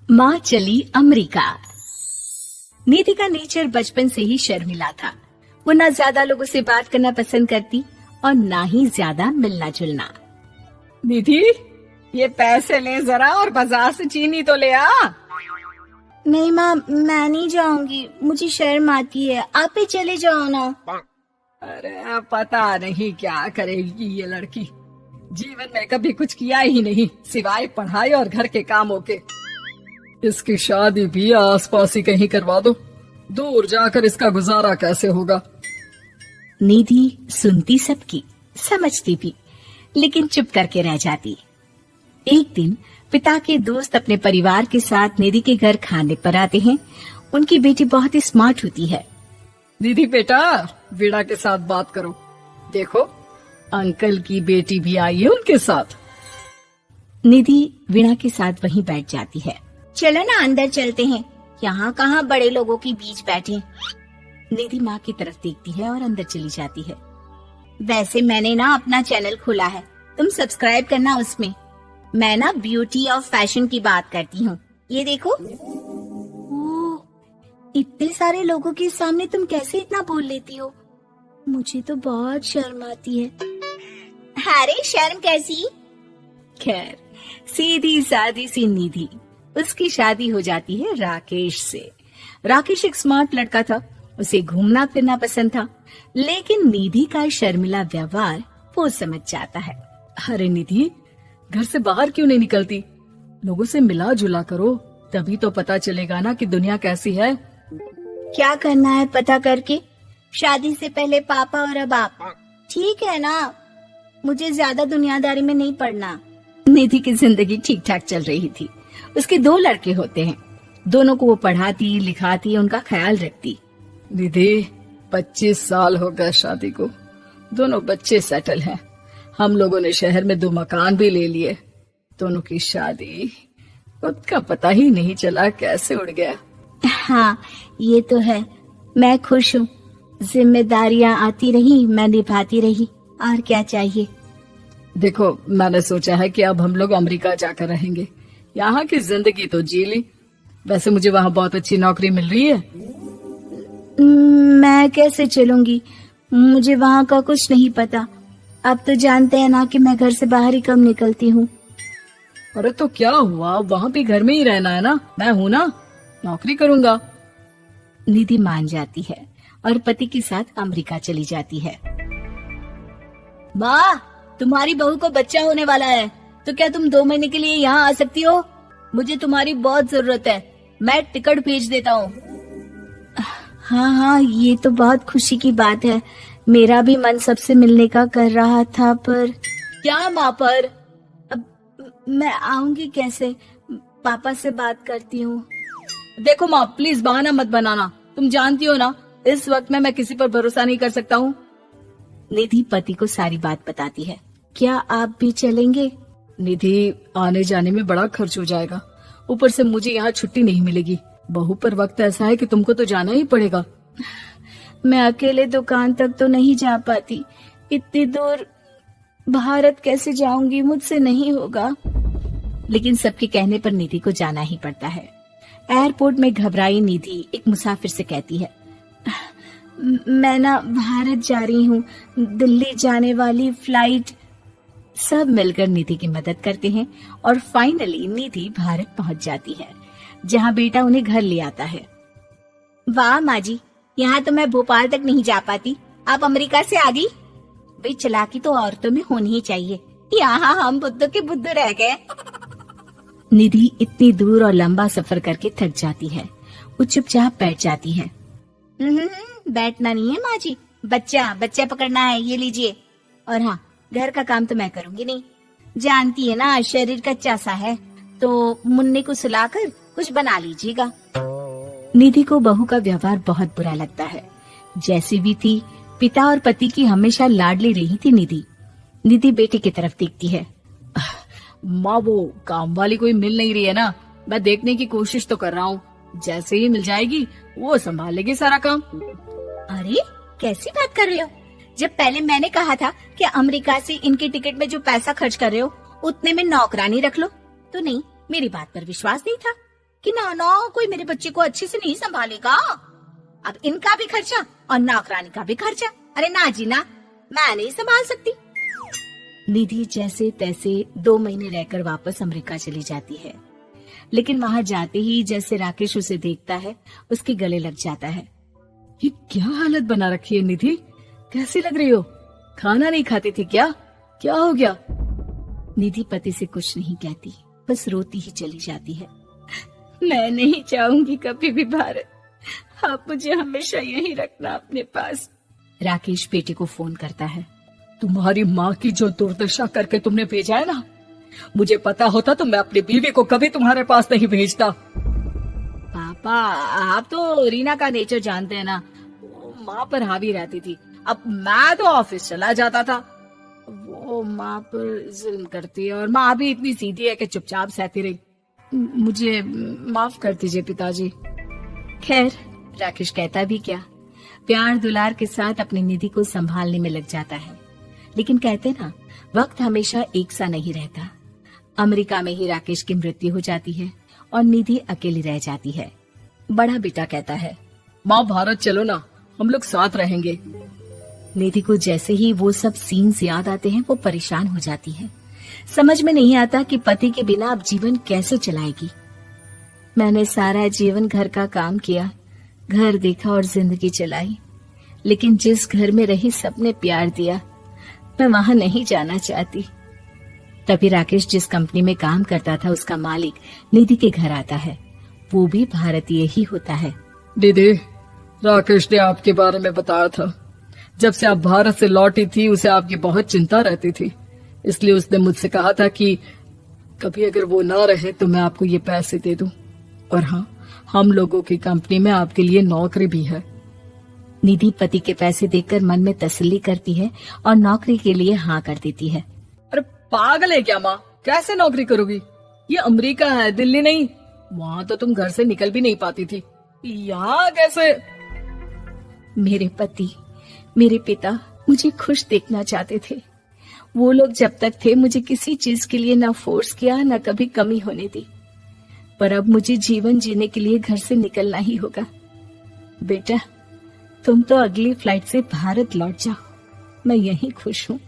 माँ चली अमेरिका। निधि का नेचर बचपन से ही शर्मिला था। वो ना ज्यादा लोगों से बात करना पसंद करती और ना ही ज्यादा मिलना जुलना। निधि, ये पैसे ले जरा और बाजार से चीनी तो ले आ। नहीं माँ, मैं नहीं जाऊंगी, मुझे शर्म आती है, आप ही चले जाओ ना। अरे पता नहीं क्या करेगी ये लड़की। जीवन में कभी कुछ किया ही नहीं सिवाय पढ़ाई और घर के कामों के। इसकी शादी भी आसपास ही कहीं करवा दो, दूर जाकर इसका गुजारा कैसे होगा। निधि सुनती सबकी, समझती भी, लेकिन चुप करके रह जाती। एक दिन पिता के दोस्त अपने परिवार के साथ निधि के घर खाने पर आते हैं। उनकी बेटी बहुत ही स्मार्ट होती है। निधि बेटा, वीणा के साथ बात करो। देखो, अंकल की बेटी भी आई है उनके साथ। निधि वीणा के साथ वहीं बैठ जाती है। चलो ना अंदर चलते हैं, यहाँ कहाँ बड़े लोगों के बीच बैठे। निधि माँ की तरफ देखती है और अंदर चली जाती है। वैसे मैंने ना अपना चैनल खोला है, तुम सब्सक्राइब करना उसमें। मैं ना ब्यूटी और फैशन की बात करती हूँ। ये देखो। ओह, इतने सारे लोगों के सामने तुम कैसे इतना बोल लेती हो? मुझे तो बहुत शर्म आती है। अरे शर्म कैसी? खैर, सीधी सादी सी निधि। उसकी शादी हो जाती है राकेश से। राकेश एक स्मार्ट लड़का था, उसे घूमना फिरना पसंद था, लेकिन निधि का शर्मिला व्यवहार वो समझ जाता है। अरे निधि, घर से बाहर क्यों नहीं निकलती? लोगों से मिला जुला करो, तभी तो पता चलेगा ना कि दुनिया कैसी है। क्या करना है पता करके? शादी से पहले पापा और अब आप। ठीक है ना, मुझे ज्यादा दुनियादारी में नहीं पड़ना। निधि की जिंदगी ठीक ठाक चल रही थी। उसके 2 लड़के होते हैं, दोनों को वो पढ़ाती लिखाती, उनका ख्याल रखती। निधि, 25 साल हो गए शादी को, दोनों बच्चे सेटल हैं। हम लोगों ने शहर में 2 मकान भी ले लिए। दोनों की शादी खुद का पता ही नहीं चला कैसे उड़ गया। हाँ, ये तो है। मैं खुश हूँ, जिम्मेदारियाँ आती रही, मैं निभाती रही, और क्या चाहिए। देखो, मैंने सोचा है कि अब हम लोग अमेरिका जाकर रहेंगे। यहाँ की जिंदगी तो जी ली, वैसे मुझे वहाँ बहुत अच्छी नौकरी मिल रही है। मैं कैसे चलूंगी? मुझे वहाँ का कुछ नहीं पता। आप तो जानते हैं ना कि मैं घर से बाहर ही कम निकलती हूँ। अरे तो क्या हुआ, वहाँ भी घर में ही रहना है ना, मैं हूँ ना, नौकरी करूँगा। निधि मान जाती है और पति के साथ अमेरिका चली जाती है। माँ, तुम्हारी बहू को बच्चा होने वाला है, तो क्या तुम 2 महीने के लिए यहाँ आ सकती हो? मुझे तुम्हारी बहुत जरूरत है, मैं टिकट भेज देता हूँ। हाँ हाँ, ये तो बहुत खुशी की बात है। मेरा भी मन सबसे मिलने का कर रहा था, पर क्या माँ पर? अब मैं आऊंगी कैसे? पापा से बात करती हूँ। देखो माँ, प्लीज बहाना मत बनाना, तुम जानती हो ना इस वक्त में मैं किसी पर भरोसा नहीं कर सकता हूँ। निधि पति को सारी बात बताती है। क्या आप भी चलेंगे? निधि, आने जाने में बड़ा खर्च हो जाएगा, ऊपर से मुझे यहाँ छुट्टी नहीं मिलेगी। बहू पर वक्त ऐसा है कि तुमको तो जाना ही पड़ेगा। मैं अकेले दुकान तक तो नहीं जा पाती, इतनी दूर भारत कैसे जाऊंगी? मुझसे नहीं होगा। लेकिन सबके कहने पर निधि को जाना ही पड़ता है। एयरपोर्ट में घबराई निधि एक मुसाफिर से कहती है, मैं ना भारत जा रही हूँ, दिल्ली जाने वाली फ्लाइट। सब मिलकर निधि की मदद करते हैं और फाइनली निधि भारत पहुंच जाती है, जहां बेटा उन्हें घर ले आता है। वाह माँ जी, यहाँ तो मैं भोपाल तक नहीं जा पाती, आप अमेरिका से आ गई। भाई, चालाकी तो औरतों में होनी ही चाहिए, यहाँ हम बुद्धू के बुद्धू रह गए। निधि इतनी दूर और लंबा सफर करके थक जाती है। वो चुपचाप बैठ जाती है। बैठना नहीं है माँ जी, बच्चा पकड़ना है, ये लीजिए। और हाँ, घर का काम तो मैं करूंगी नहीं, जानती है ना शरीर कच्चा सा है, तो मुन्ने को सुलाकर कुछ बना लीजिएगा। निधि को बहू का व्यवहार बहुत बुरा लगता है। जैसी भी थी, पिता और पति की हमेशा लाडली रही थी निधि। निधि बेटे की तरफ देखती है। माँ, वो काम वाली कोई मिल नहीं रही है ना, मैं देखने की कोशिश तो कर रहा हूँ, जैसे ही मिल जाएगी वो संभाल लेगी सारा काम। अरे कैसी बात कर रहे हो? जब पहले मैंने कहा था कि अमेरिका से इनके टिकट में जो पैसा खर्च कर रहे हो उतने में नौकरानी रख लो, तो नहीं, मेरी बात पर विश्वास नहीं था। कि ना ना कोई मेरे बच्चे को अच्छे से नहीं संभालेगा। अब इनका भी खर्चा और नौकरानी का भी खर्चा। अरे ना जी ना, मैं नहीं संभाल सकती। निधि जैसे तैसे 2 महीने रहकर वापस अमेरिका चली जाती है, लेकिन वहां जाते ही जैसे राकेश उसे देखता है उसके गले लग जाता है। ये क्या हालत बना रखी है निधि, कैसी लग रही हो? खाना नहीं खाती थी क्या? क्या हो गया? निधि पति से कुछ नहीं कहती, बस रोती ही चली जाती है। मैं नहीं चाहूंगी कभी भी भारत, आप मुझे हमेशा यहीं रखना अपने पास। राकेश बेटे को फोन करता है। तुम्हारी माँ की जो दुर्दशा करके तुमने भेजा है ना, मुझे पता होता तो मैं अपनी बीवी को कभी तुम्हारे पास नहीं भेजता। पापा, आप तो रीना का नेचर जानते हैं ना, वो माँ पर हावी रहती थी। अब मैं तो ऑफिस चला जाता था, वो माँ पर जुल्म करती है और माँ भी इतनी सीधी है कि चुपचाप सहती रही। मुझे माफ कर दीजिए पिताजी। खैर, राकेश कहता भी क्या, प्यार दुलार के साथ अपनी निधि को संभालने में लग जाता है। लेकिन कहते ना, वक्त हमेशा एक सा नहीं रहता। अमेरिका में ही राकेश की मृत्यु हो जाती है और निधि अकेली रह जाती है। बड़ा बेटा कहता है, माँ भारत चलो ना, हम लोग साथ रहेंगे। निधि को जैसे ही वो सब सीन्स याद आते हैं वो परेशान हो जाती है। समझ में नहीं आता कि पति के बिना अब जीवन कैसे चलाएगी। मैंने सारा जीवन घर का काम किया, घर देखा और जिंदगी चलाई, लेकिन जिस घर में रही सबने प्यार दिया, मैं वहां नहीं जाना चाहती। तभी राकेश जिस कंपनी में काम करता था उसका मालिक निधि के घर आता है। वो भी भारतीय ही होता है। दीदी, राकेश ने आपके बारे में बताया था। जब से आप भारत से लौटी थी उसे आपकी बहुत चिंता रहती थी, इसलिए उसने मुझसे कहा था कि कभी अगर वो ना रहे तो मैं आपको ये पैसे दे दूं। और हाँ, हम लोगों की कंपनी में आपके लिए नौकरी भी है। निधि पति के पैसे देखकर मन में तसल्ली करती है और नौकरी के लिए हाँ कर देती है। अरे पागल है क्या माँ, कैसे नौकरी करोगी? ये अमेरिका है, दिल्ली नहीं। वहाँ तो तुम घर से निकल भी नहीं पाती थी, यहाँ कैसे? मेरे पति, मेरे पिता मुझे खुश देखना चाहते थे। वो लोग जब तक थे मुझे किसी चीज के लिए ना फोर्स किया, ना कभी कमी होने दी। पर अब मुझे जीवन जीने के लिए घर से निकलना ही होगा। बेटा, तुम तो अगली फ्लाइट से भारत लौट जाओ, मैं यहीं खुश हूँ।